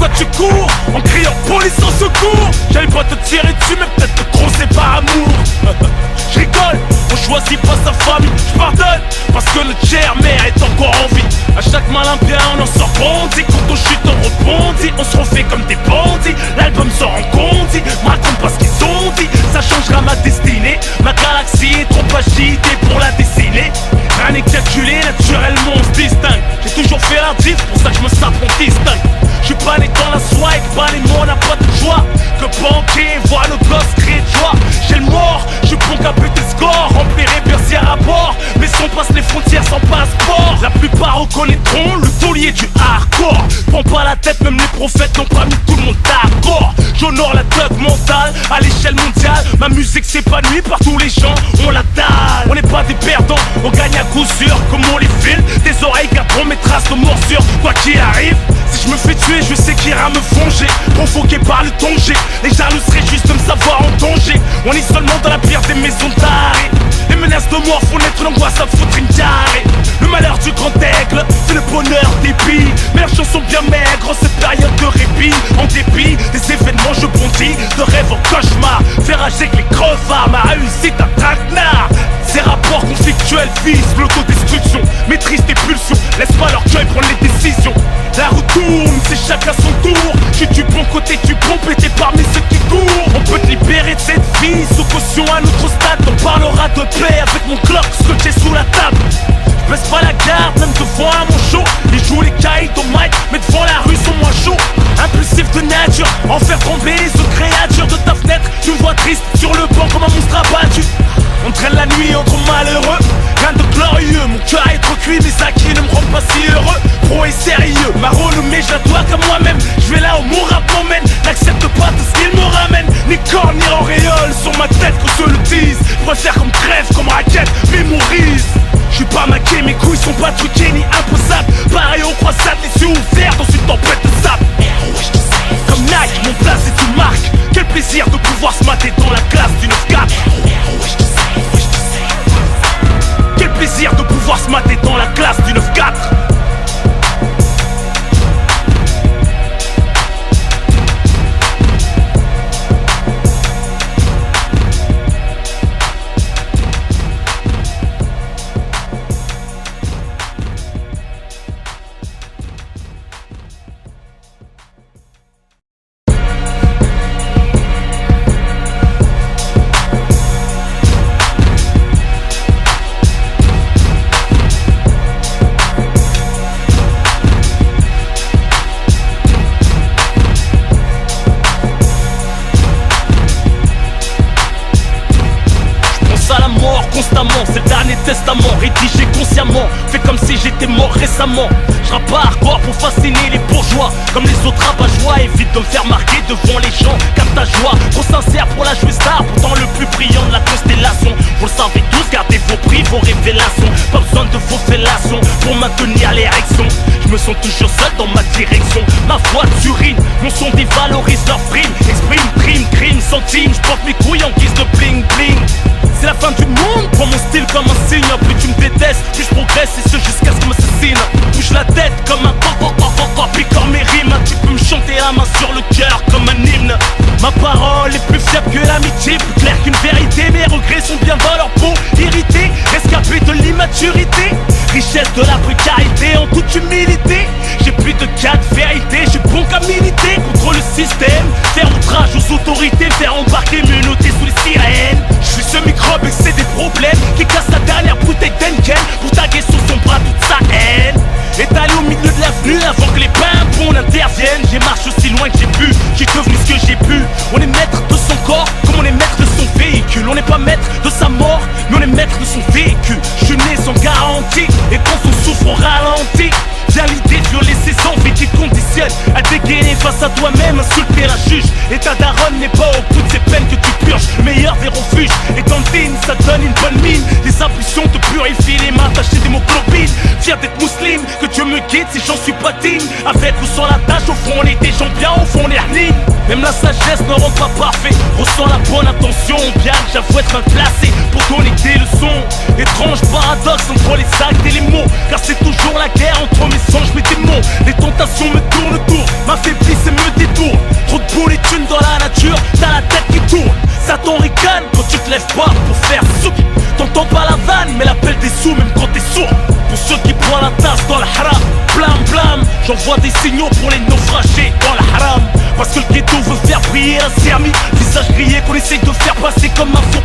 pourquoi tu cours en criant police en secours? J'allais pas te tirer dessus mais peut-être te crosser par amour. Je rigole, on choisit pas sa famille. Je pardonne parce que notre chère mère est encore en vie. À chaque malin bien on en sort grandi. Quand on chute on rebondit, on se refait comme des bandits. L'album sort en condi, raconte pas ce qu'ils ont dit. Ça changera ma destinée, ma galaxie est trop agitée pour la dessiner. Rien n'est calculé, naturellement on se distingue. J'ai toujours fait la diff, pour ça que je me sape on distingue. J'suis pas né dans la soie et que pas les mots n'a pas de joie. Que banquier voit nos gosses crier de joie. J'ai le mort, j'suis bon qu'à buter le score. Remplirai bercière à bord, mais si on passe les frontières sans passeport. La plupart reconnaîtront le taulier du hardcore. Prends pas la tête, même les prophètes n'ont pas mis tout le monde d'accord. J'honore la thug mentale à l'échelle mondiale. Ma musique s'épanouit par tous les gens, on la dalle. On n'est pas des perdants, on gagne à coup sûr. Comme on les file, des oreilles garderont mes traces de morsure. Quoi qu'il arrive, si je me fais tuer, je sais qu'il ira me venger. Provoqué par le danger, les jaloux seraient juste de me savoir en danger. On est seulement dans la pire des maisons d'arrêt. Les menaces de mort font naître l'angoisse à foutre une diarrhée. Le malheur du grand aigle, c'est le bonheur des billes. Mes chansons bien maigres en cette période de répit. En dépit des événements, je bondis de rêve en cauchemar. Faire rager que les crevards, ma réussite un traquenard. Ces rapports conflictuels visent l'autodestruction. Maîtrise tes pulsions, laisse pas leur cœur prendre les décisions. La roue tourne, c'est chacun son tour. Je suis du bon côté, tu pompes et t'es parmi ceux qui courent. On peut te libérer de cette vie, sous caution à notre stade. On parlera de paix avec mon clock scotché sous la table. Je baisse pas la garde, même devant un mon show. Ils jouent les cailles au mic, mais devant la rue sont moins chauds. Impulsif de nature, en faire tomber les autres créatures de ta fenêtre. Tu me vois triste sur le banc comme un monstre abattu. On traîne la nuit entre malheureux, rien de glorieux. Mon cœur est trop cuit, mes acquis ne me rendent pas si heureux. Pro et sérieux, ma renommée je la dois qu'à moi-même. Je vais là où mon rap m'emmène, n'accepte pas tout ce qu'il me ramène. Ni corps ni auréole sur ma tête qu'on se le dise. Je préfère comme crève, comme raquette, mémorise. Je suis pas maqué, mes couilles sont pas truquées ni imposables. Pareil au croissant, les yeux ouverts dans une tempête de sable. Comme Nike, mon place est une marque. Quel plaisir de pouvoir se mater dans la classe du 9-4. Quel plaisir de pouvoir se mater dans la classe du 9-4. C'est le dernier testament, rédigé consciemment. Fait comme si j'étais mort récemment. Je rappe pas hardcore pour fasciner les bourgeois. Comme les autres rabat-joie, évite de me faire marquer devant les gens. Capte ta joie, trop sincère pour la jouer star. Pourtant le plus brillant de la constellation. Vous le savez tous, gardez vos prix, vos révélations. Pas besoin de vos fellations pour maintenir l'érection. Je me sens toujours seul dans ma direction. Ma voix t'urine, mon son dévalorise leur frime. Exprime, crime, crime, centime. Je porte mes couilles en guise de bling bling. C'est la fin du monde, prends mon style comme un signe. Plus tu me détestes, plus je progresse et ce jusqu'à ce qu'on m'assassine. Bouge la tête comme un picore mes rimes. Tu peux me chanter la main sur le cœur comme un hymne. Ma parole est plus fiable que l'amitié, plus claire qu'une vérité. Mes regrets sont bien dans leur peau, irrités, rescapés de l'immaturité. Richesse de la précarité en toute humilité. J'ai plus de quatre vérités, j'ai bon qu'à militer contre le système. Faire outrage aux autorités, faire embarquer, me noter sous les sirènes. Je suis ce microbe et c'est des problèmes qui casse la dernière bouteille d'Henken pour taguer sous son bras toute sa haine. Étalé au milieu de l'avenue avant que les pimpons n'interviennent. J'ai marché aussi loin que j'ai pu, j'ai devenu ce que j'ai pu. On est maître de son corps comme on est maître de son véhicule. On n'est pas maître de sa mort, mais on est maître de son véhicule. Je suis né sans garantie et quand on souffre on ralentit. Viens l'idée de violer ses envies qui te conditionnent à dégainer face à toi-même, insulter la juge. Et ta daronne n'est pas au bout de ces peines que tu purges. Le meilleur des refuges est cantine, ça donne une bonne mine. Les impulsions te purifient les mains tachées d'hémoglobine. Fier d'être musulman, que Dieu me guide si j'en suis pas digne. Avec ou sans la tâche, au fond on est des gens bien, au fond on est lignes. Même la sagesse ne rend pas parfait. Ressens la bonne intention, bien que j'avoue être mal placé pour donner des leçons. Étrange paradoxe entre les actes et les mots, car c'est toujours la guerre entre mes songes, mes démons. Les tentations me tournent autour, m'affaiblissent et dans le haram. Blam blam, j'envoie des signaux pour les naufragés dans le haram. Parce que le ghetto veut faire briller un sermi, visage grillé qu'on essaye de faire passer comme un faux